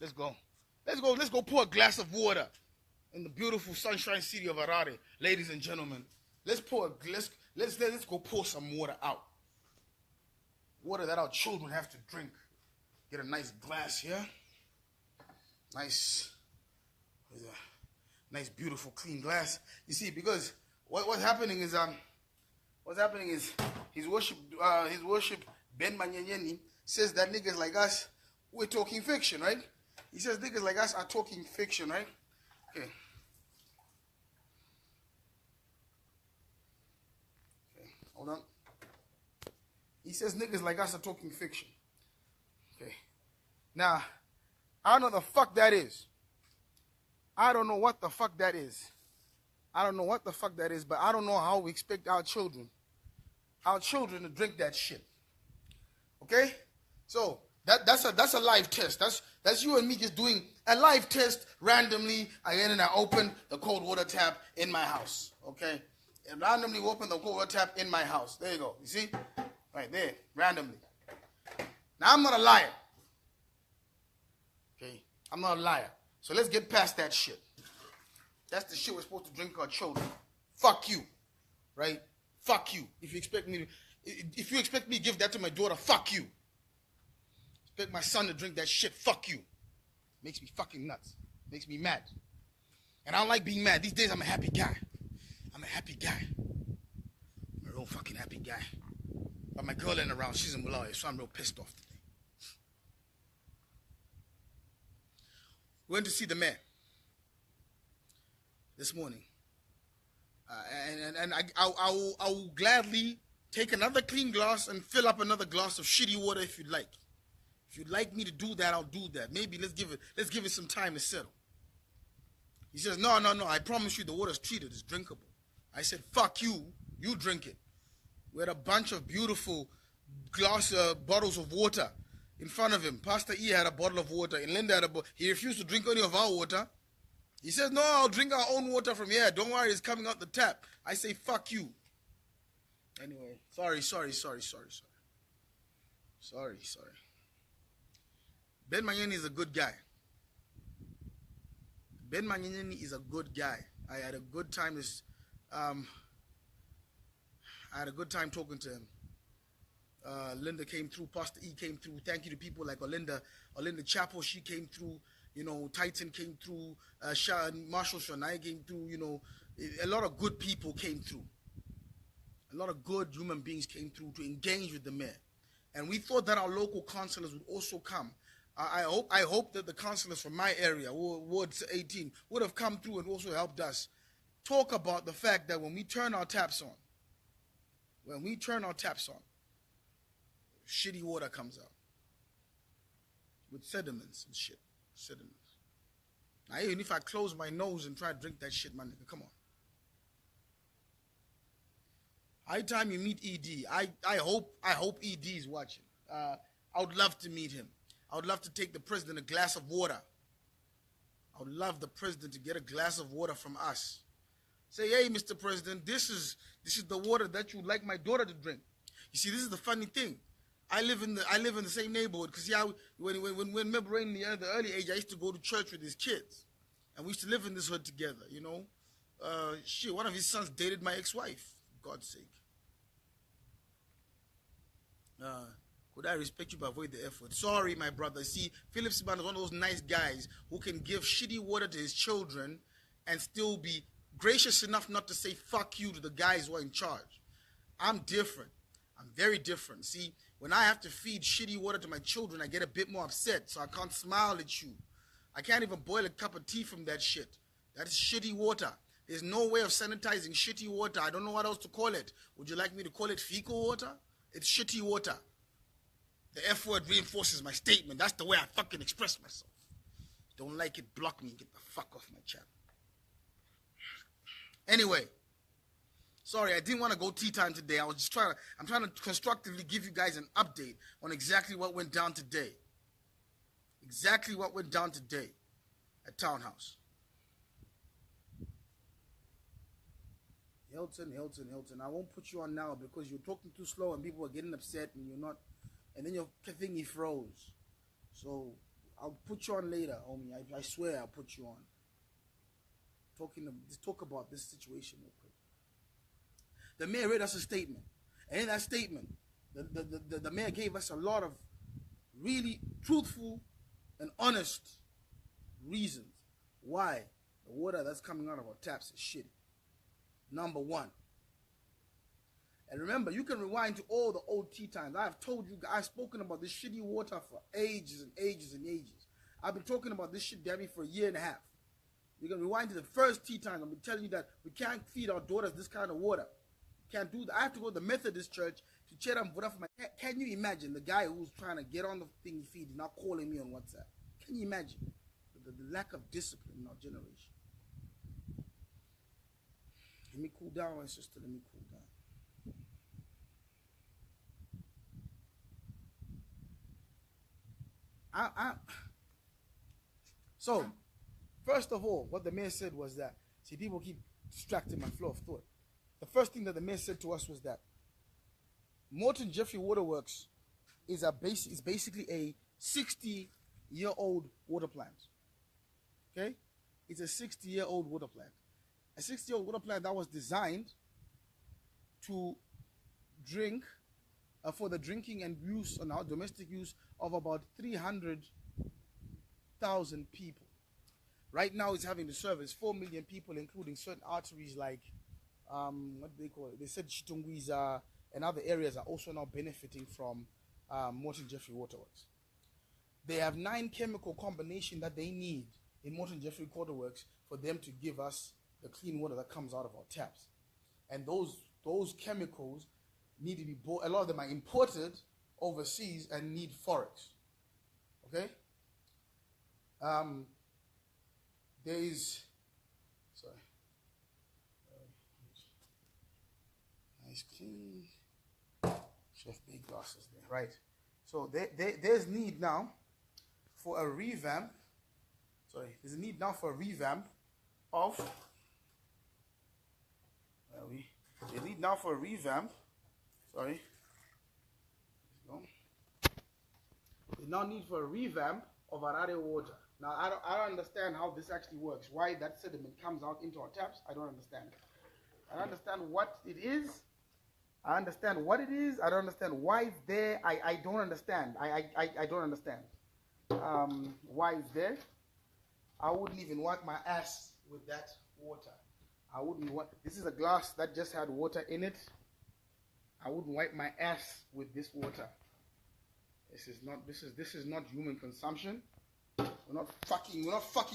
Let's go. Let's go pour a glass of water in the beautiful sunshine city of Harare, ladies and gentlemen. Let's go pour some water out. Water that our children have to drink. Get a nice glass here. Nice, beautiful, clean glass. You see, because what's happening is his worship Ben Munyenyeni says that niggas like us, we're talking fiction, right? He says niggas like us are talking fiction, right? Okay. Hold on. He says niggas like us are talking fiction. Okay. Now, I don't know the fuck that is. I don't know what the fuck that is. I don't know what the fuck that is, but I don't know how we expect our children to drink that shit. Okay? So that's a live test. That's you and me just doing a live test randomly. I get in and I open the cold water tap in my house. Okay? And randomly open the cold water tap in my house. There you go. You see? Right there. Randomly. Now I'm not a liar. Okay? I'm not a liar. So let's get past that shit. That's the shit we're supposed to drink our children. Fuck you. Right? Fuck you. If you expect me to give that to my daughter, fuck you. Expect my son to drink that shit, fuck you. Makes me fucking nuts. Makes me mad. And I don't like being mad. These days I'm a happy guy. I'm a happy guy. I'm a real fucking happy guy. But my girl ain't around. She's in Malawi, so I'm real pissed off today. We went to see the mayor this morning. And I will gladly take another clean glass and fill up another glass of shitty water if you'd like. If you'd like me to do that, I'll do that. Maybe let's give it some time to settle. He says, no, I promise you the water's treated, it's drinkable. I said, fuck you, you drink it. We had a bunch of beautiful bottles of water in front of him. Pastor E had a bottle of water, and Linda had a bottle. He refused to drink any of our water. He says, no, I'll drink our own water from here. Don't worry, it's coming out the tap. I say, fuck you. Anyway, sorry. Ben Munyenyeni is a good guy. Ben Munyenyeni is a good guy. I had a good time talking to him. Linda came through, Pastor E came through. Thank you to people like Olinda Chapo, she came through. You know, Titan came through. Marshall Shonai came through. You know, a lot of good people came through. A lot of good human beings came through to engage with the mayor. And we thought that our local councillors would also come. I hope that the councillors from my area, Ward 18, would have come through and also helped us talk about the fact that when we turn our taps on, shitty water comes out with sediments and shit. Sediments. Now, even if I close my nose and try to drink that shit, my nigga, come on. High time you meet ED. I hope ED is watching. I would love to meet him. I would love to take the president a glass of water. I would love the president to get a glass of water from us. Say, hey, Mr. President, this is the water that you would like my daughter to drink. You see, this is the funny thing. I live in the same neighborhood because when remember in the early age, I used to go to church with his kids, and we used to live in this hood together. You know, one of his sons dated my ex-wife. For God's sake. Could I respect you but avoid the effort? Sorry, my brother. See, Philip Siban is one of those nice guys who can give shitty water to his children and still be gracious enough not to say fuck you to the guys who are in charge. I'm different. I'm very different. See, when I have to feed shitty water to my children, I get a bit more upset, so I can't smile at you. I can't even boil a cup of tea from that shit. That is shitty water. There's no way of sanitizing shitty water. I don't know what else to call it. Would you like me to call it fecal water? It's shitty water. The F word reinforces my statement. That's the way I fucking express myself. Don't like it, block me, and get the fuck off my channel. Anyway, sorry, I didn't want to go tea time today. I'm trying to constructively give you guys an update on exactly what went down today. Exactly what went down today at Townhouse. Hilton. I won't put you on now because you're talking too slow and people are getting upset and you're not, and then your thingy froze. So I'll put you on later, homie. I swear I'll put you on. Just talk about this situation real quick. The mayor read us a statement. And in that statement, the mayor gave us a lot of really truthful and honest reasons why the water that's coming out of our taps is shitty. Number one. And remember, you can rewind to all the old tea times. I've told you, I've spoken about this shitty water for ages and ages and ages. I've been talking about this shit, damn it, for a year and a half. You can rewind to the first tea times. I've been telling you that we can't feed our daughters this kind of water. Can't do that. I have to go to the Methodist church to check on water for my. Can you imagine the guy who's trying to get on the thing he feeds not calling me on WhatsApp? Can you imagine the lack of discipline in our generation? Let me cool down, my sister. Let me cool down. So, first of all, what the mayor said was that, see, people keep distracting my flow of thought. The first thing that the mayor said to us was that Morton Jeffrey Waterworks is basically a 60-year-old water plant. Okay? It's a 60-year-old water plant. A 60-year-old water plant that was designed to drink, for the drinking and use, and our domestic use of about 300,000 people. Right now it's having to service 4 million people, including certain arteries like, what do they call it? They said Chitungwiza and other areas are also now benefiting from Morton Jeffrey Waterworks. They have 9 chemical combinations that they need in Morton Jeffrey Waterworks for them to give us the clean water that comes out of our taps. And those chemicals need to be bought. A lot of them are imported overseas and need forex. Okay? There is, sorry, nice clean chef big glasses there, right? So there's need now for a revamp. Sorry, there's a need now for a revamp of. Where are we? They need now for a revamp. Sorry. They now need for a revamp of Harare water. Now, I don't understand how this actually works. Why that sediment comes out into our taps, I don't understand. I don't understand what it is. I understand what it is. I don't understand why it's there. I don't understand. I don't understand why it's there. I wouldn't even wipe my ass with that water. I wouldn't want. This is a glass that just had water in it. I wouldn't wipe my ass with this water. This is not human consumption. We're not fucking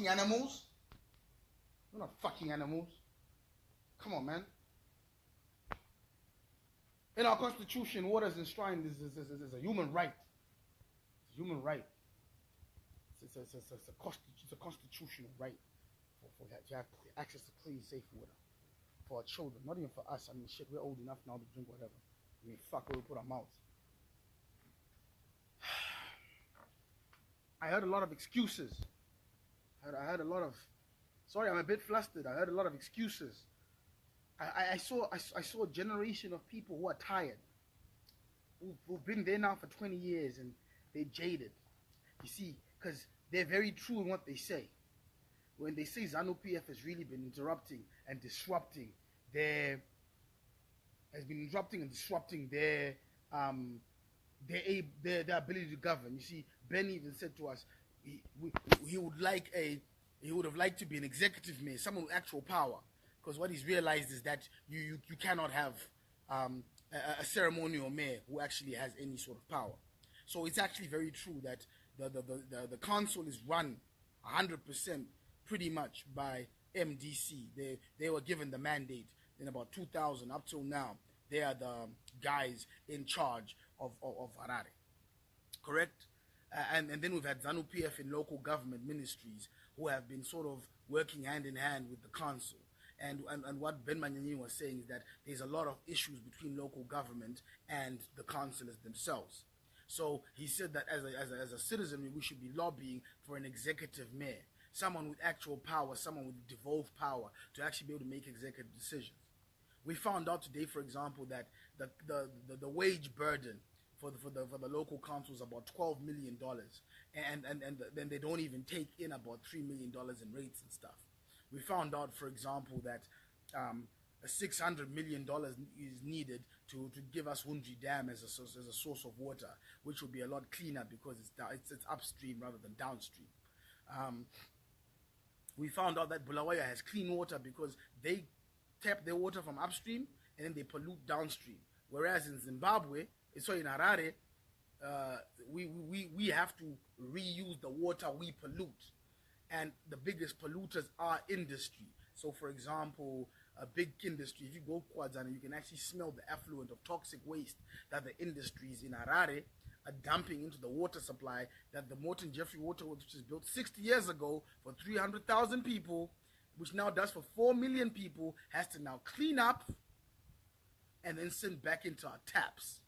animals. We're not fucking animals. Come on, man. In our constitution, water is enshrined as a human right. It's a human right. It's a constitutional right for that. You have access to clean, safe water for our children. Not even for us. I mean, shit, we're old enough now to drink whatever. I mean, fuck where we put our mouths. I heard a lot of excuses. I heard a lot of. Sorry, I'm a bit flustered. I heard a lot of excuses. I saw a generation of people who are tired, who've been there now for 20 years and they're jaded. You see, because they're very true in what they say. When they say ZANU-PF has really been interrupting and disrupting their ability to govern. You see, Ben even said to us he would have liked to be an executive mayor, someone with actual power. Because what he's realized is that you cannot have a ceremonial mayor who actually has any sort of power. So it's actually very true that the council is run 100% pretty much by MDC. They were given the mandate in about 2000 up till now. They are the guys in charge of Harare. Correct? And then we've had ZANU-PF in local government ministries who have been sort of working hand in hand with the council. And what Ben Munyenyeni was saying is that there's a lot of issues between local government and the councillors themselves. So he said that as a citizenry, we should be lobbying for an executive mayor, someone with actual power, someone with devolved power to actually be able to make executive decisions. We found out today, for example, that the wage burden for the local councils about $12 million, and then they don't even take in about $3 million in rates and stuff. We found out, for example, that $600 million is needed to give us Hundri Dam as a source of water, which will be a lot cleaner because it's upstream rather than downstream. We found out that Bulawayo has clean water because they tap their water from upstream and then they pollute downstream. Whereas in Zimbabwe, so in Harare, we have to reuse the water we pollute. And the biggest polluters are industry. So for example, a big industry, if you go Kwadzana, you can actually smell the effluent of toxic waste that the industries in Harare are dumping into the water supply, that the Morton Jeffrey Waterworks, which was built 60 years ago for 300,000 people, which now does for 4 million people, has to now clean up and then send back into our taps.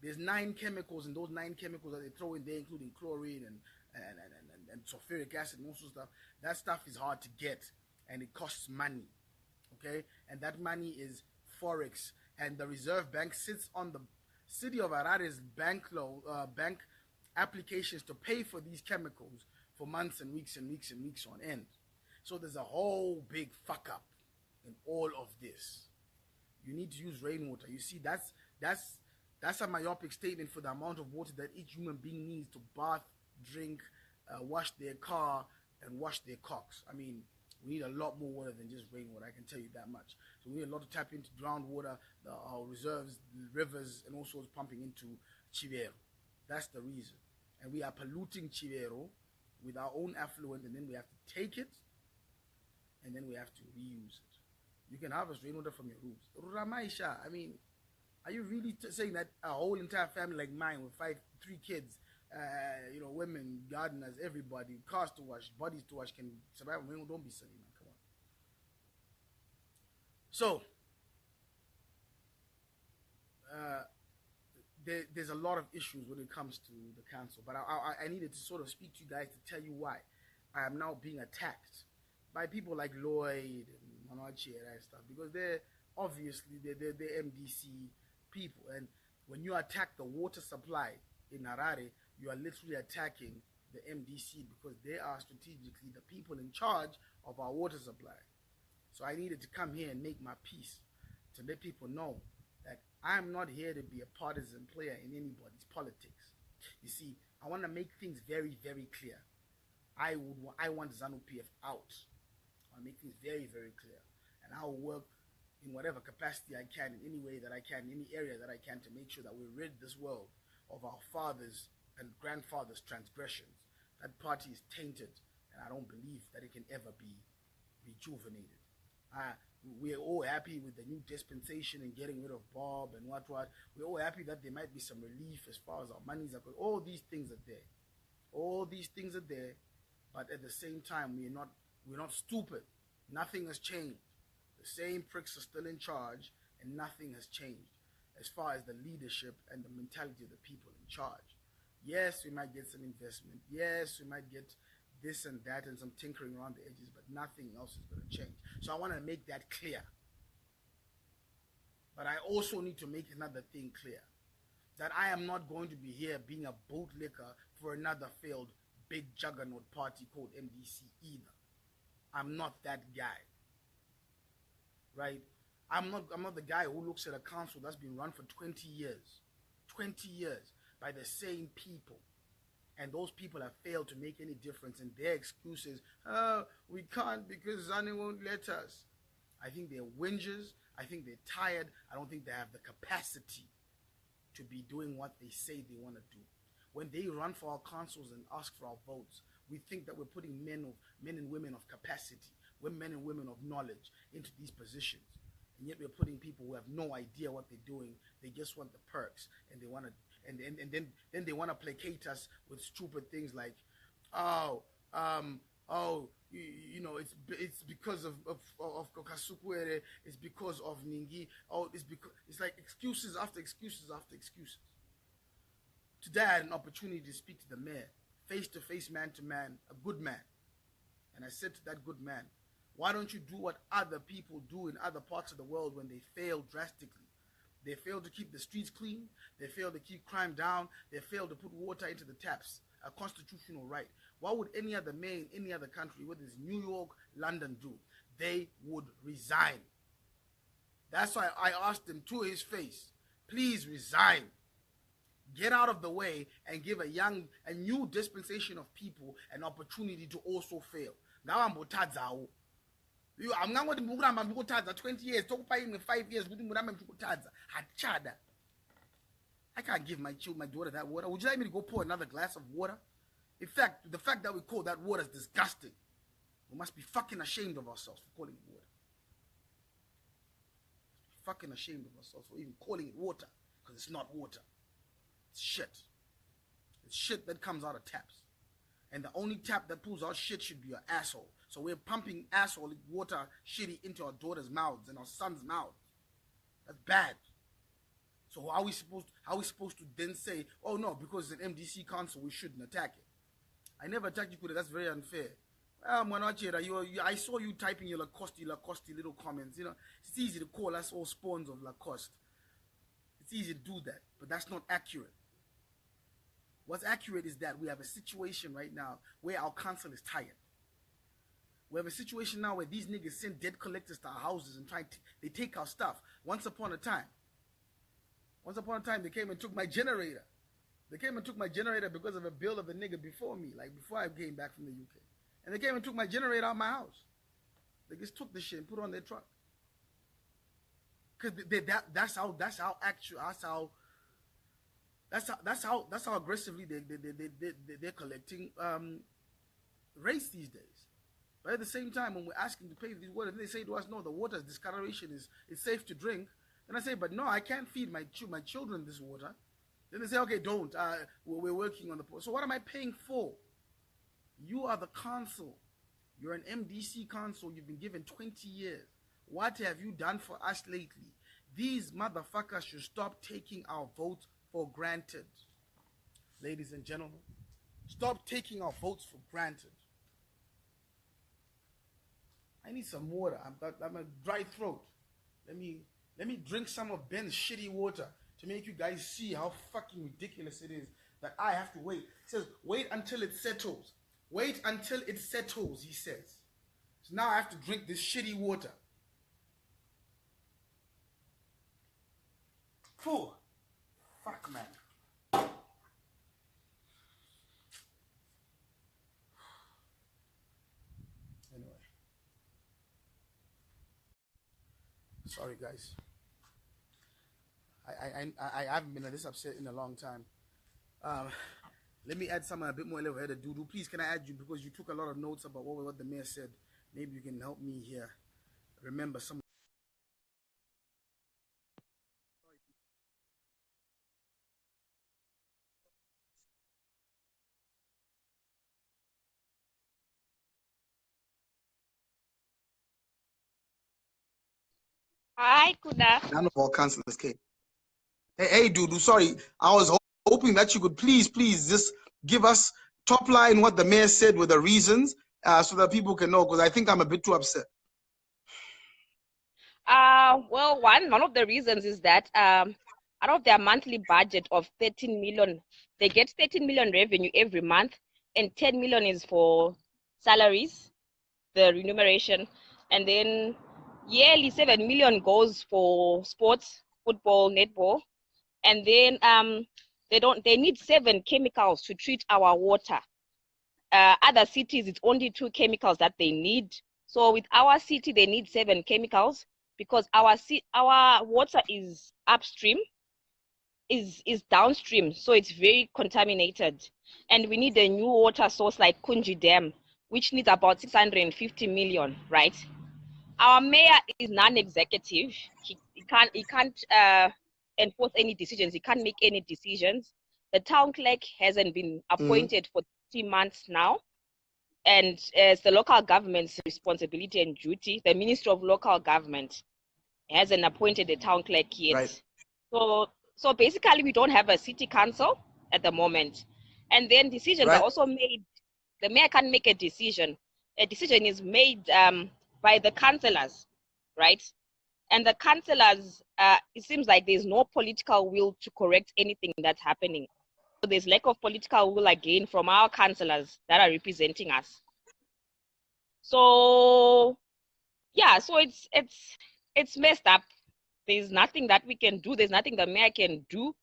There's 9 chemicals, and those 9 chemicals that they throw in there, including chlorine and sulfuric acid and all sorts of stuff. That stuff is hard to get, and it costs money. Okay, and that money is forex, and the Reserve Bank sits on the city of Harare's bank applications to pay for these chemicals for months and weeks and weeks and weeks on end. So there's a whole big fuck up in all of this. You need to use rainwater. You see, that's a myopic statement for the amount of water that each human being needs to bath, drink, wash their car, and wash their cocks. I mean, we need a lot more water than just rainwater, I can tell you that much. So we need a lot to tap into groundwater, our reserves, rivers, and also pumping into Chivero. That's the reason. And we are polluting Chivero with our own effluent, and then we have to take it, and then we have to reuse it. You can harvest rainwater from your roofs. Ruramaisha, I mean, are you really saying that a whole entire family like mine with 3 kids, women, gardeners, everybody, cars to wash, bodies to wash, can survive? Don't be silly, man. Come on. So, there's a lot of issues when it comes to the council, but I needed to sort of speak to you guys to tell you why I am now being attacked by people like Lloyd and Manoachi and stuff, because they're MDC people, and when you attack the water supply in Harare, you are literally attacking the MDC because they are strategically the people in charge of our water supply. So I needed to come here and make my peace to let people know that I'm not here to be a partisan player in anybody's politics. You see, I want to make things very, very clear. I want ZANU-PF out. I want to make things very, very clear. And I will work in whatever capacity I can, in any way that I can, in any area that I can, to make sure that we rid this world of our fathers' and grandfathers' transgressions. That party is tainted, and I don't believe that it can ever be rejuvenated. We're all happy with the new dispensation and getting rid of Bob and what. We're all happy that there might be some relief as far as our monies are concerned. All these things are there. All these things are there, but at the same time, we're not stupid. Nothing has changed. The same pricks are still in charge, and nothing has changed as far as the leadership and the mentality of the people in charge. Yes, we might get some investment. Yes, we might get this and that and some tinkering around the edges, but nothing else is going to change. So I want to make that clear. But I also need to make another thing clear, that I am not going to be here being a bootlicker for another failed big juggernaut party called MDC either. I'm not that guy. Right? I'm not the guy who looks at a council that's been run for 20 years. 20 years by the same people. And those people have failed to make any difference, and their excuses, we can't because ZANU won't let us. I think they're whingers. I think they're tired. I don't think they have the capacity to be doing what they say they want to do. When they run for our councils and ask for our votes, we think that we're putting men and women of capacity, men and women of knowledge into these positions. And yet we're putting people who have no idea what they're doing. They just want the perks, and they want to, and then they want to placate us with stupid things like, it's because of Kasukwere, it's because of Ningi, it's like excuses after excuses after excuses. Today I had an opportunity to speak to the mayor, face to face, man to man, a good man. And I said to that good man, why don't you do what other people do in other parts of the world when they fail drastically? They failed to keep the streets clean. They failed to keep crime down. They failed to put water into the taps, a constitutional right. What would any other mayor in any other country, whether it's New York, London, do? They would resign. That's why I asked him to his face, please resign. Get out of the way and give a new dispensation of people an opportunity to also fail. I'm going to 20 years, 5 years, I can't give my daughter that water. Would you like me to go pour another glass of water? In fact, the fact that we call that water is disgusting. We must be fucking ashamed of ourselves for calling it water. Fucking ashamed of ourselves for even calling it water, because it's not water. It's shit. It's shit that comes out of taps. And the only tap that pulls out shit should be your asshole. So we're pumping asshole water shitty into our daughters' mouths and our sons' mouths. That's bad. So how are we supposed to then say, oh no, because it's an MDC council, we shouldn't attack it? I never attacked you, Kuda. That's very unfair. I saw you typing your Lacoste little comments. You know, it's easy to call us all spawns of Lacoste. It's easy to do that, but that's not accurate. What's accurate is that we have a situation right now where our council is tired. We have a situation now where these niggas send debt collectors to our houses and they take our stuff. Once upon a time, they came and took my generator. They came and took my generator because of a bill of a nigga before me, like before I came back from the UK. And they came and took my generator out of my house. They just took the shit and put it on their truck. Cause that's how aggressively they're collecting rates these days. But at the same time, when we're asking to pay for these water, they say to us, no, the water's discoloration is safe to drink. Then I say, but no, I can't feed my children this water. Then they say, okay, don't. We're working on the poor. So what am I paying for? You are the council. You're an MDC council. You've been given 20 years. What have you done for us lately? These motherfuckers should stop taking our votes for granted. Ladies and gentlemen, stop taking our votes for granted. I need some water. I'm a dry throat. Let me drink some of Ben's shitty water to make you guys see how fucking ridiculous it is that I have to wait. He says, wait until it settles. Wait until it settles, he says. So now I have to drink this shitty water. Phew. Fuck, man. Anyway. Sorry, guys. I haven't been this upset in a long time. Let me add something a bit more elevated. Dudu, please, can I add you, because you took a lot of notes about what the mayor said. Maybe you can help me here. Remember some. Hi, Kuda. None of our councillors came. Hey, Dudu, sorry. I was hoping that you could please just give us top line what the mayor said with the reasons, so that people can know, because I think I'm a bit too upset. Well, one of the reasons is that out of their monthly budget of 13 million, they get 13 million revenue every month, and 10 million is for salaries, the remuneration, and then yearly 7 million goes for sports, football, netball, and then they need 7 chemicals to treat our water. Other cities, it's only 2 chemicals that they need. So with our city, they need 7 chemicals, because our water is upstream, is downstream, so it's very contaminated. And we need a new water source like Kunji Dam, which needs about 650 million, right? Our mayor is non-executive. He can't enforce any decisions. He can't make any decisions. The town clerk hasn't been appointed for 3 months now. And it's the local government's responsibility and duty. The Minister of Local Government hasn't appointed a town clerk yet. Right. So basically, we don't have a city council at the moment. And then decisions are also made. The mayor can't make a decision. A decision is made by the councillors, right? And the councillors, it seems like there's no political will to correct anything that's happening. So there's lack of political will again from our councillors that are representing us. So yeah, so it's messed up. There's nothing that we can do. There's nothing the mayor can do.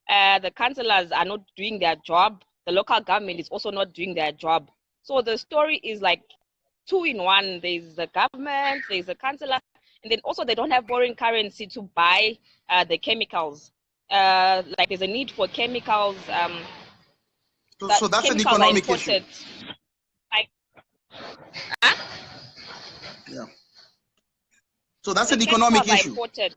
The councillors are not doing their job. The local government is also not doing their job. So the story is like 2 in 1. There's the government, there's the councillor, and then also they don't have foreign currency to buy the chemicals. Like there's a need for chemicals. So that's an chemicals are economic issue. imported. Like, huh? Yeah. So that's The an economic chemicals are issue. imported.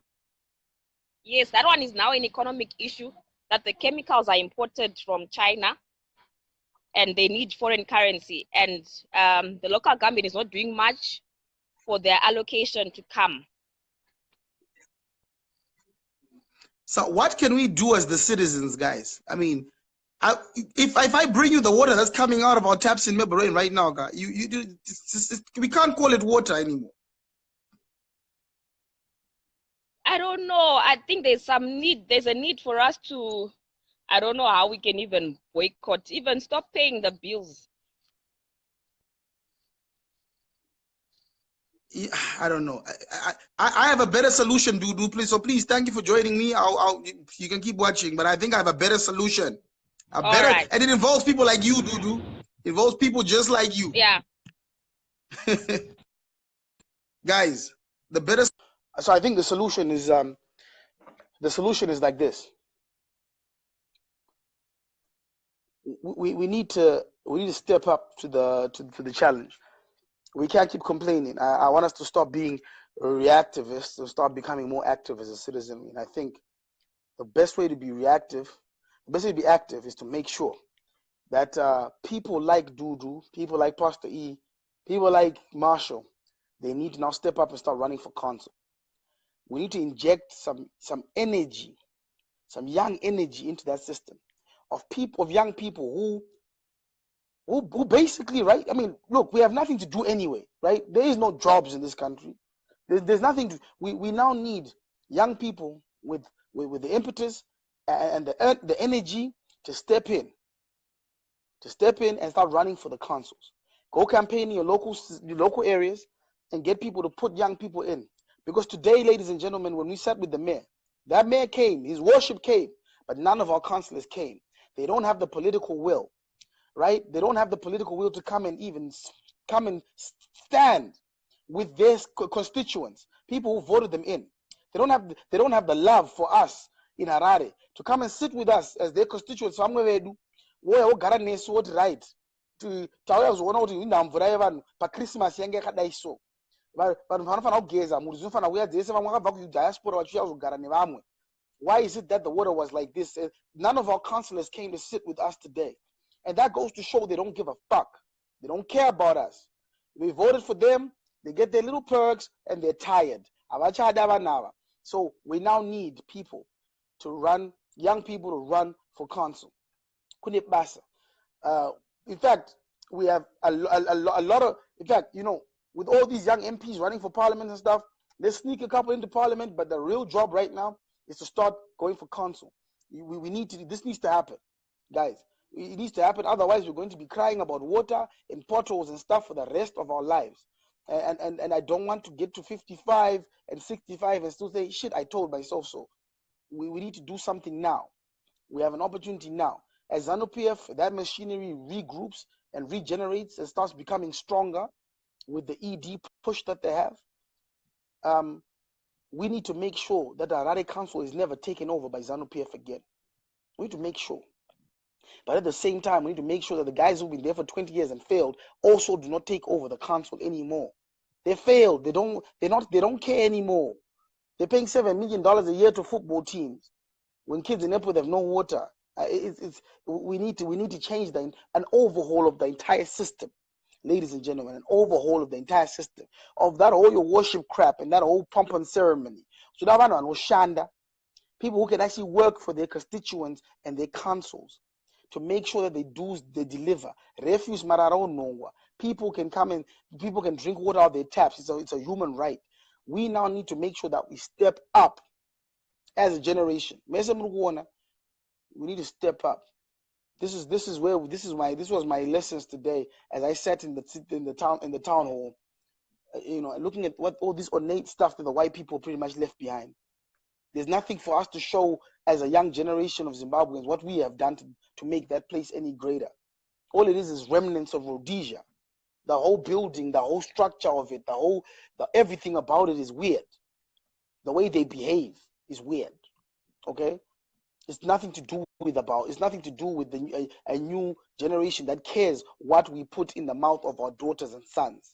Yes, that one is now an economic issue, that the chemicals are imported from China and they need foreign currency. And the local government is not doing much for their allocation to come. So what can we do as the citizens, guys? I mean, if I bring you the water that's coming out of our taps in Melbourne right now, guys, we can't call it water anymore. I don't know. I think there's a need for us to, I don't know how we can even boycott, even stop paying the bills. Yeah, I don't know. I have a better solution, Dudu. Please, so please, thank you for joining me. You can keep watching, but I think I have a better solution. Right. And it involves people like you, Dudu. It involves people just like you. Yeah. Guys, the better. So I think the solution is like this. We need to step up to the challenge. We can't keep complaining. I want us to stop being reactivists and start becoming more active as a citizen. And I think the best way to be reactive, the best way to be active, is to make sure that people like Dudu, people like Pastor E, people like Marshall, they need to now step up and start running for council. We need to inject some energy, some young energy into that system of young people who basically, right? I mean, look, we have nothing to do anyway, right? There is no jobs in this country. There's nothing to. We now need young people with the impetus and the energy to step in and start running for the councils. Go campaign in your local areas and get people to put young people in. Because today, ladies and gentlemen, when we sat with the mayor, that mayor came, his worship came, but none of our councillors came. They don't have the political will, right? They don't have the political will to come and stand with their constituents, people who voted them in. They don't have the love for us in Harare to come and sit with us as their constituents. Right? To Christmas why is it that the water was like this? None of our councillors came to sit with us today. And that goes to show they don't give a fuck. They don't care about us. We voted for them, they get their little perks, and they're tired. So we now need people to run, young people to run for council. In fact, we have a lot of, in fact, you know, with all these young MPs running for parliament and stuff, let's sneak a couple into parliament, but the real job right now is to start going for council. This needs to happen, guys. It needs to happen. Otherwise, we're going to be crying about water and potholes and stuff for the rest of our lives. And I don't want to get to 55 and 65 and still say, shit, I told myself so. We need to do something now. We have an opportunity now. As ZANU-PF, that machinery regroups and regenerates and starts becoming stronger with the ED push that they have. We need to make sure that the Harare Council is never taken over by ZANU-PF again. We need to make sure. But at the same time, we need to make sure that the guys who've been there for 20 years and failed also do not take over the council anymore. They failed. They don't care anymore. They're paying $7 million a year to football teams when kids in Nepal have no water. We need to change an overhaul of the entire system, ladies and gentlemen, an overhaul of the entire system of that whole your worship crap and that whole pomp and ceremony. So that one was Shanda, people who can actually work for their constituents and their councils to make sure that they deliver. Refuse mararo nongwa. People can come and people can drink water out of their taps. It's a human right. We now need to make sure that we step up as a generation. We need to step up. This was my lessons today as I sat in the town hall, looking at what all this ornate stuff that the white people pretty much left behind. There's nothing for us to show as a young generation of Zimbabweans what we have done to make that place any greater. All it is remnants of Rhodesia. The whole building, the whole structure of it, everything about it is weird. The way they behave is weird. Okay, it's nothing to do with a new generation that cares what we put in the mouth of our daughters and sons.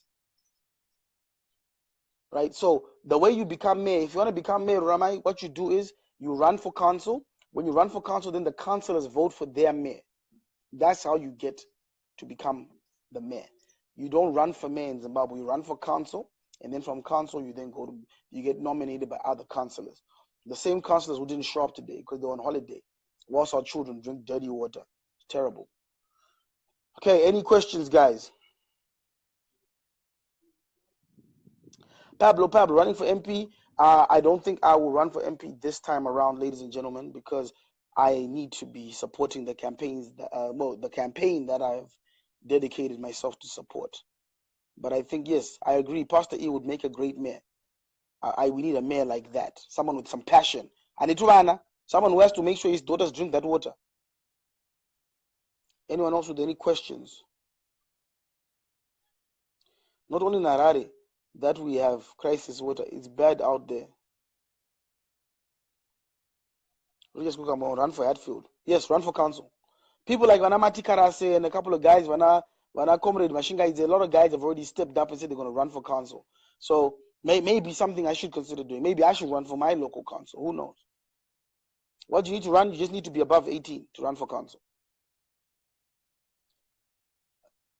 Right? So the way you become mayor, if you want to become mayor, Ramai, what you do is you run for council. When you run for council, then the councillors vote for their mayor. That's how you get to become the mayor. You don't run for mayor in Zimbabwe. You run for council, and then from council you get nominated by other councillors. The same councillors who didn't show up today because they're on holiday, whilst our children drink dirty water. It's terrible. Okay, any questions, guys? Pablo, running for MP. I don't think I will run for MP this time around, ladies and gentlemen, because I need to be supporting the campaigns, the campaign that I've dedicated myself to support. But I think, yes, I agree. Pastor E would make a great mayor. We need a mayor like that, someone with some passion. And someone who has to make sure his daughters drink that water. Anyone else with any questions? Not only in Harare that we have crisis water, it's bad out there. We just run for Hatfield. Yes, run for council. People like Vanamati Karase and a couple of guys, Vana Comrade Mashinga, a lot of guys have already stepped up and said they're going to run for council. So maybe something I should consider doing. Maybe I should run for my local council. Who knows? What you need to run, you just need to be above 18 to run for council.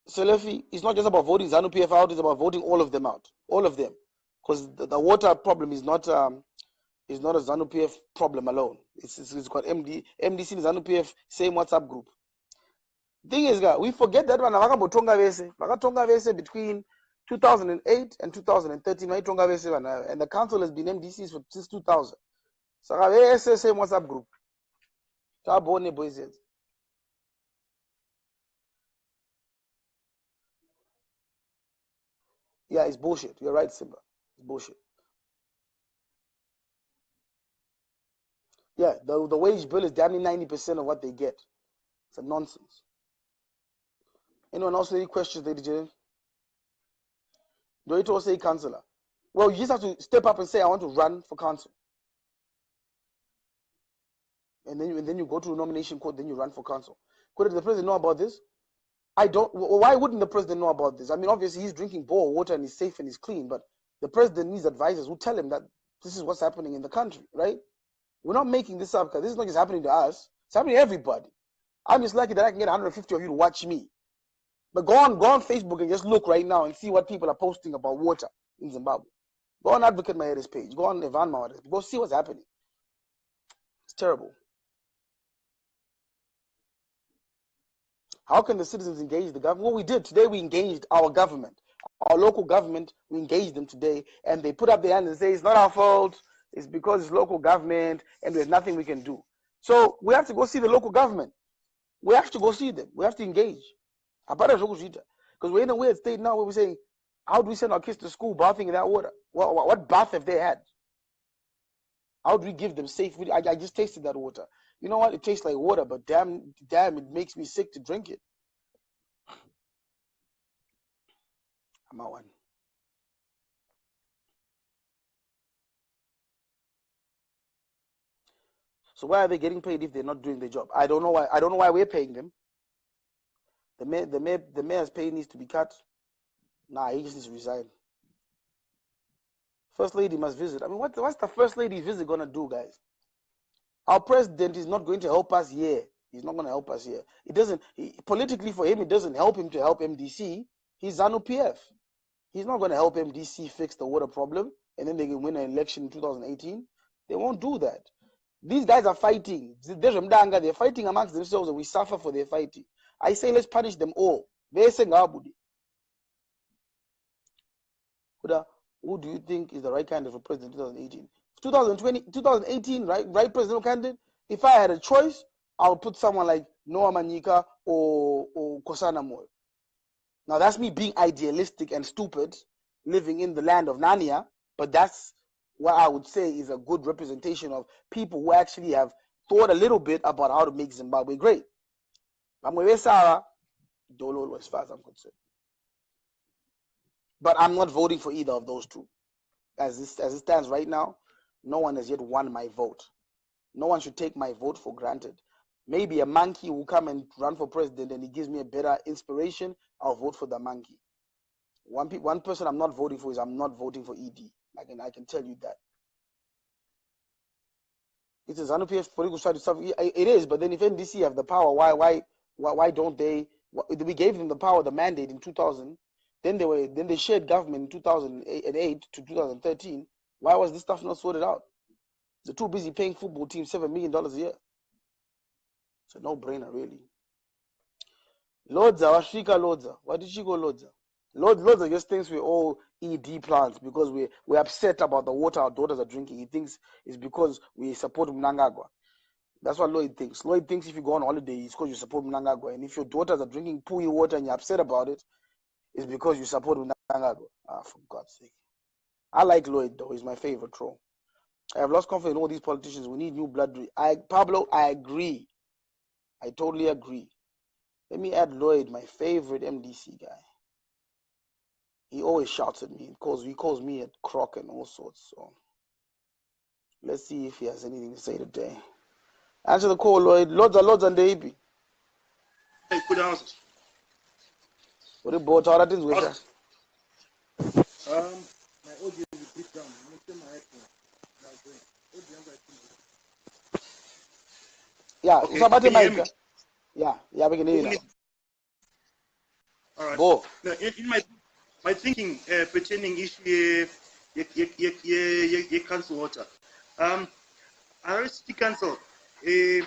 Selefi, it's not just about voting ZANU-PF out, it's about voting all of them out. All of them. Because the water problem is not a ZANU-PF problem alone. It's got MDC and ZANU-PF, same WhatsApp group. Thing is, guys, we forget that Vakatonga Vese between 2008 and 2013, and the council has been MDCs since 2000. So, same WhatsApp group. Yeah, it's bullshit. You're right, Simba. It's bullshit. Yeah, the wage bill is damn near 90% of what they get. It's a nonsense. Anyone else with any questions, ladies and gentlemen? Do you say councillor? Well, you just have to step up and say, I want to run for council. And then you go to the nomination court, then you run for council. Could the president know about this? I don't. Why wouldn't the president know about this? I mean, obviously he's drinking bore water and he's safe and he's clean, but the president needs advisors who tell him that this is what's happening in the country, right? We're not making this up because this is not just happening to us. It's happening to everybody. I'm just lucky that I can get 150 of you to watch me. But go on Facebook and just look right now and see what people are posting about water in Zimbabwe. Go on Advocate Mahere's page. Go on Evan Mahere's. Go see what's happening. It's terrible. How can the citizens engage the government? Well, we did. Today we engaged our government. Our local government, we engaged them today, and they put up their hands and say, it's not our fault. It's because it's local government, and there's nothing we can do. So we have to go see the local government. We have to go see them. We have to engage. Because we're in a weird state now where we're saying, how do we send our kids to school bathing in that water? What bath have they had? How do we give them safe? I just tasted that water. You know what? It tastes like water, but damn, it makes me sick to drink it. I'm out one. So why are they getting paid if they're not doing their job? I don't know why. I don't know why we're paying them. The mayor's pay needs to be cut. Nah, he just needs to resign. First lady must visit. I mean, what's the first lady's visit gonna do, guys? Our president is not going to help us here. He's not going to help us here. It doesn't politically for him. It doesn't help him to help MDC. He's ZANU-PF. He's not going to help MDC fix the water problem, and then they can win an election in 2018. They won't do that. These guys are fighting. They're fighting amongst themselves, and we suffer for their fighting. I say let's punish them all. Kuda, who do you think is the right candidate for president in 2018? 2018, right presidential candidate? If I had a choice, I would put someone like Noah Manyika or Kosana Moyo. Now, that's me being idealistic and stupid, living in the land of Narnia, but that's what I would say is a good representation of people who actually have thought a little bit about how to make Zimbabwe great. Sara, Dololo, as far as I'm concerned. But I'm not voting for either of those two. As it stands right now, no one has yet won my vote. No one should take my vote for granted. Maybe a monkey will come and run for president and he gives me a better inspiration, I'll vote for the monkey. One person I'm not voting for is I'm not voting for ED. I can tell you that. It is ZANU-PF political strategy stuff. It is, but then if NDC have the power, why don't they? We gave them the power, the mandate in 2000. Then they shared government in 2008 to 2013. Why was this stuff not sorted out? They're too busy paying football teams $7 million a year. It's a no-brainer, really. Lodza, Washika Lodza. Why did she go Lodza? Lodza just thinks we're all ED plants because we're upset about the water our daughters are drinking. He thinks it's because we support Mnangagwa. That's what Lloyd thinks. Lloyd thinks if you go on holiday, it's because you support Mnangagwa. And if your daughters are drinking Puyi water and you're upset about it, it's because you support Mnangagwa. For God's sake. I like Lloyd, though. He's my favorite troll. I have lost confidence in all these politicians. We need new blood. Pablo, I agree. I totally agree. Let me add Lloyd, my favorite MDC guy. He always shouts at me. He calls me a crock and all sorts. So let's see if he has anything to say today. Answer the call, Lloyd. Loads and the AP. Hey, Kuda answers. What about all that things with that? My audio is a bit down. I'm my headphone. Yeah, okay. Can you hear me? Yeah, we can hear you now. All right. Go. Now, in my thinking pertaining issue council water. Harare City Council in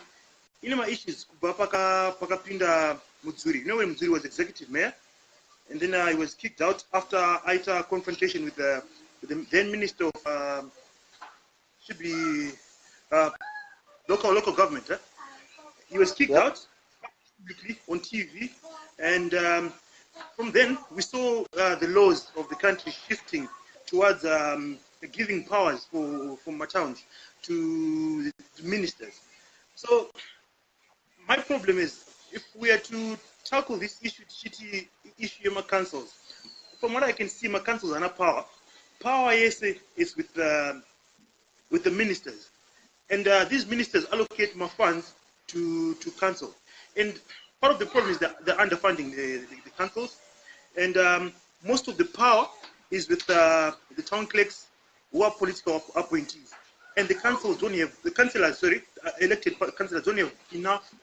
my issues pakapinda Mudzuri. You know when Mudzuri was executive mayor, and then he was kicked out after a confrontation with the then minister of should be local government. He was kicked out publicly on TV, and from then we saw the laws of the country shifting towards giving powers from towns to the ministers. So my problem is, if we are to tackle this issue in my councils, from what I can see, my councils are not power. Power, yes, is with the ministers, and these ministers allocate more funds to council. And part of the problem is that they're underfunding the councils, and most of the power is with the town clerks who are political appointees, and the councils don't have elected councillors don't have enough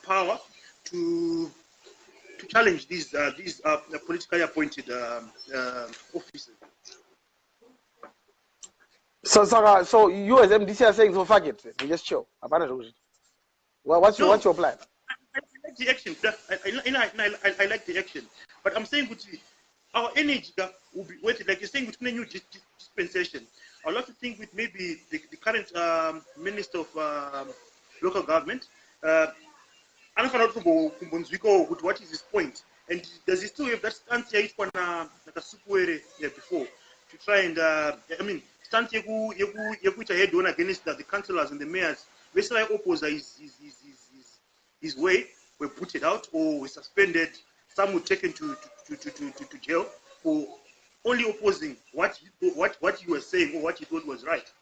power to challenge these politically appointed officers. So you as MDC are saying so fuck it, we just chill. Well, what's your plan? I like the action. I like the action, but I'm saying our energy will be worth it. Like you're saying, between a new dispensation, I'd like to think with maybe the current minister of local government. I don't know what is his point, and does he still have that stance here like a super before to try and stance head on against the councillors and the mayors? Basically, oppose his way were put out or were suspended. Some were taken to jail for only opposing what you were saying or what you thought was right.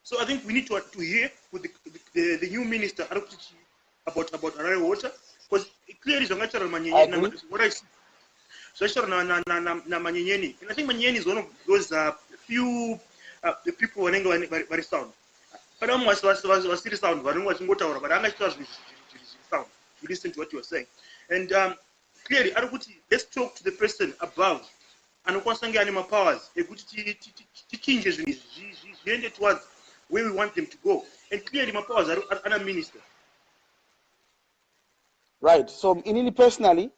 So I think we need to hear with the new minister about Harare water, because clearly is what I see. So Manyenyeni, and I think Manyenyeni is one of those few people who are very sound. But I'm was still sound. But I'm watching what but I'm actually sound. You listen to what you are saying, and clearly, let's talk to the person above. And ukwasange anima powers, changes towards where we want them to go. And clearly, my powers are a minister. Right. So, personally,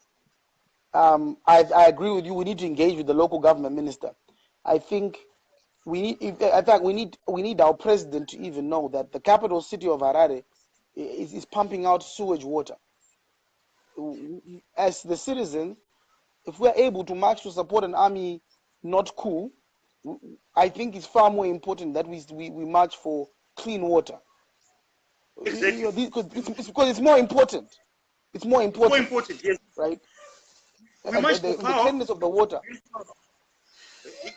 I agree with you. We need to engage with the local government minister. I think in fact, we need our president to even know that the capital city of Harare is pumping out sewage water. As the citizen, if we're able to march to support an army not coup, I think it's far more important that we march for clean water. Exactly. It's because it's more important. It's more important. More important, yes. Right? We march for the power. cleanness of the water.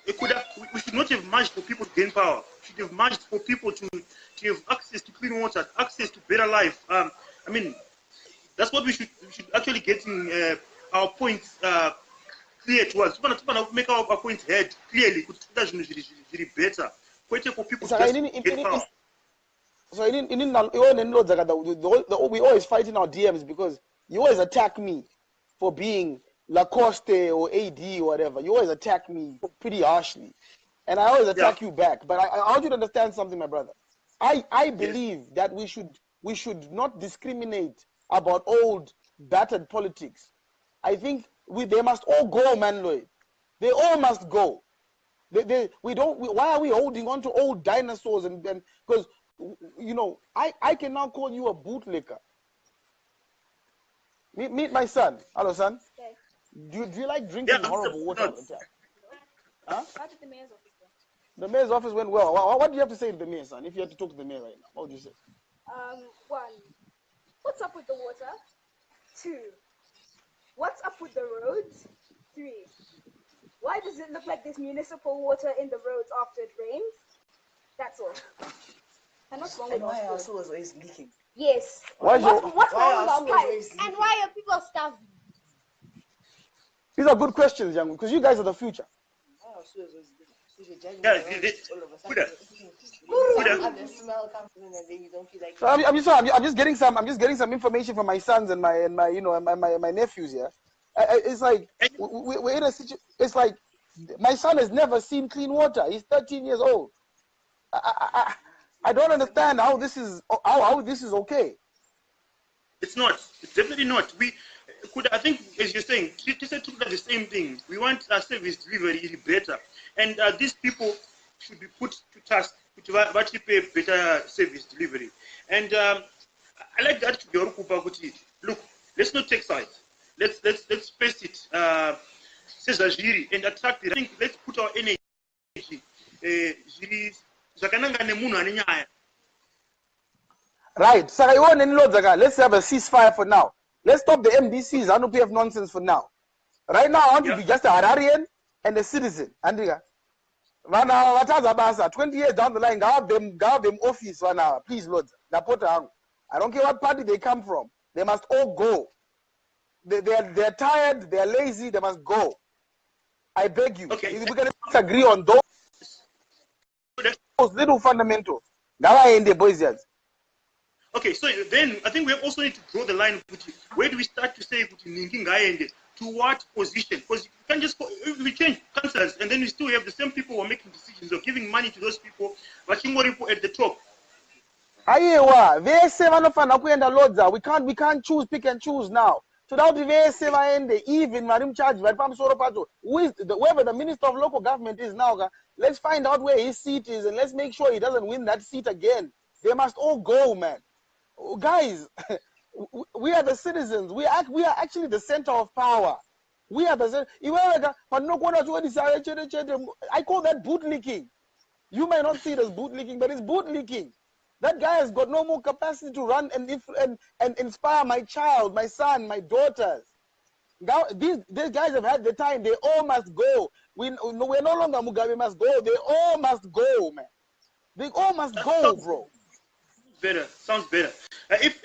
We should not have marched for people to gain power. We should have marched for people to have access to clean water, access to better life. I mean, that's what we should actually getting our points clear to us. We want to make our points heard clearly. Really better. For people to just get power. So we always fight in our DMs because you always attack me for being Lacoste or AD or whatever. You always attack me pretty harshly, and I always attack you back. But I want you to understand something, my brother. I believe that we should not discriminate about old battered politics. I think they must all go, man, Lloyd. They all must go. Why are we holding on to old dinosaurs and because you know I can now call you a bootlicker. Meet my son. Hello, son. Okay. Do you like drinking horrible water all the time? Huh? How did the mayor's office go? The mayor's office went well. What do you have to say to the mayor, son? If you had to talk to the mayor right now, what would you say? 1, what's up with the water? 2, what's up with the roads? 3, why does it look like there's municipal water in the roads after it rains? That's all. And what's wrong with why our our school? sewer is always leaking? Yes. What's What's wrong with our sewer is pipes? always leaking? And why are people starving? These are good questions, young, because you guys are the future. Why our sewer is always leaking? So you're driving Yeah, around, all of a sudden, Kuda. and the smell comes in and then you don't feel like So I'm just getting some information from my sons and my nephews here. It's like we're in a situation. It's like my son has never seen clean water. He's 13 years old. I don't understand how this is okay. It's not. It's definitely not. I think, as you're saying, to say the same thing. We want our service delivery better, and these people should be put to task to actually pay better service delivery. And I like that. Look, let's not take sides. Let's face it. And attract. I think let's put our energy. Right. So let's have a ceasefire for now. Let's stop the MDCs, NUPF nonsense for now. Right now, I want to be just a Hararian and a citizen. Andriga. 20 years down the line, have them office one hour. Please, Lord. I don't care what party they come from. They must all go. They're tired, they're lazy, they must go. I beg you. Okay. If we can agree on those little fundamentals. Now I end the boys. Okay, so then I think we also need to draw the line. Where do we start to say to what position? Because you can't just we change councillors and then we still have the same people who are making decisions or giving money to those people, watching more people at the top. We can't choose, pick and choose now. So that would be even Marim charge whoever the minister of local government is now. Let's find out where his seat is and let's make sure he doesn't win that seat again. They must all go, man. Guys, we are the citizens. We are actually the center of power. We are the I call that bootlicking. You may not see it as bootlicking, but it's bootlicking. That guy has got no more capacity to run and inspire my child, my son, my daughters. Now, these guys have had the time. They all must go. We're no longer Mugabe must go. They all must go, man. They all must go, bro. Better. Sounds better. If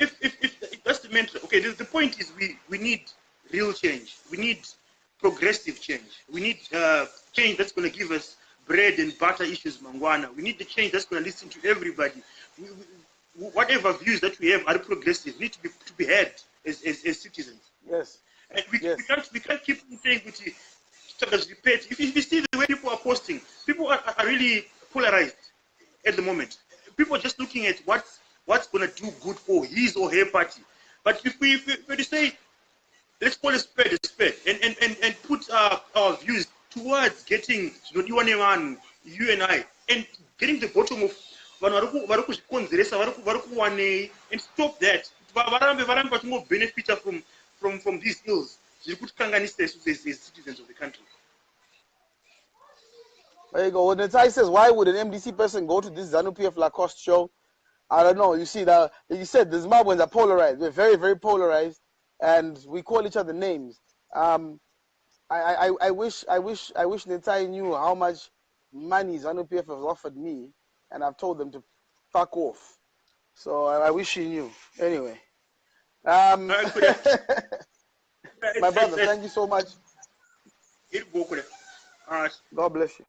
that's the mental. Okay, the point is we need real change. We need progressive change. We need change that's going to give us bread and butter issues, Mangwana. We need the change that's going to listen to everybody. Whatever views that we have are progressive. Need to be heard as citizens. Yes. And we can't keep saying repeat. If you see the way people are posting, people are really polarized at the moment. People are just looking at what's going to do good for his or her party. But if we say, let's call a spade and put our views towards getting you and I, and getting the bottom of and stop that. Benefit from these ills. As citizens of the country. There you go. When Netai says, why would an MDC person go to this ZANU-PF Lacoste show? I don't know. You see that you said the Zimbabweans are polarized. We're very, very polarized, and we call each other names. I wish Netai knew how much money ZANU-PF has offered me, and I've told them to fuck off. So I wish he knew. Anyway, my brother, thank you so much. God bless you.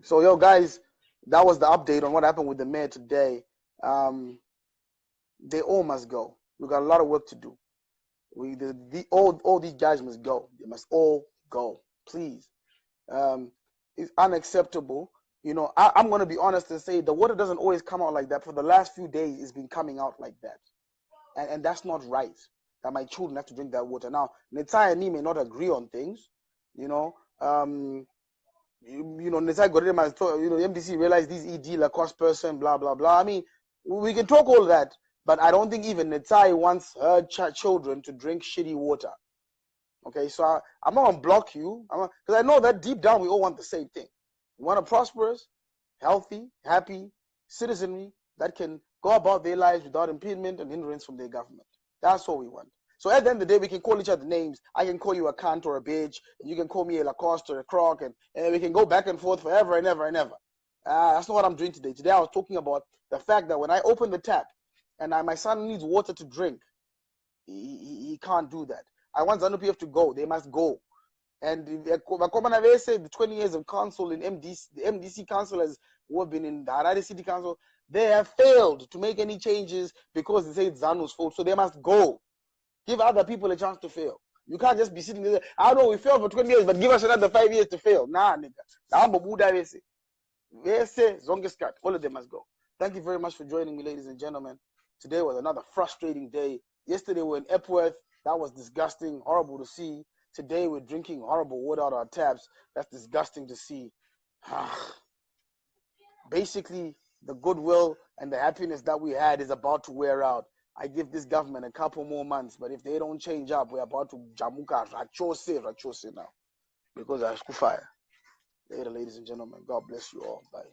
So yo guys, that was the update on what happened with the mayor today. They all must go. We got a lot of work to do. All these guys must go. They must all go, please. It's unacceptable. You know, I'm going to be honest and say the water doesn't always come out like that. For the last few days, it's been coming out like that, and that's not right. That my children have to drink that water. Now, Netai and me may not agree on things. You know, Netai got him as MDC realized this ED Lacoste person, blah blah blah. I mean, we can talk all that, but I don't think even Netai wants her children to drink shitty water. Okay, so I'm not gonna block you, because I know that deep down we all want the same thing. We want a prosperous, healthy, happy citizenry that can go about their lives without impediment and hindrance from their government. That's what we want. So at the end of the day, we can call each other names. I can call you a cunt or a bitch, and you can call me a Lacoste or a croc, and we can go back and forth forever and ever and ever. That's not what I'm doing today. Today I was talking about the fact that when I open the tap and my son needs water to drink, he can't do that. I want ZANU-PF to go. They must go. And the 20 years of council in MDC, the MDC councillors who have been in the Harare City Council, they have failed to make any changes because they say it's ZANU's fault. So they must go. Give other people a chance to fail. You can't just be sitting there. I know we failed for 20 years, but give us another 5 years to fail. Nah, nigga. All of them must go. Thank you very much for joining me, ladies and gentlemen. Today was another frustrating day. Yesterday we were in Epworth. That was disgusting, horrible to see. Today we're drinking horrible water out of our taps. That's disgusting to see. Basically, the goodwill and the happiness that we had is about to wear out. I give this government a couple more months, but if they don't change up, we're about to jamuka rachose now. Because I fire. Later, ladies and gentlemen, God bless you all. Bye.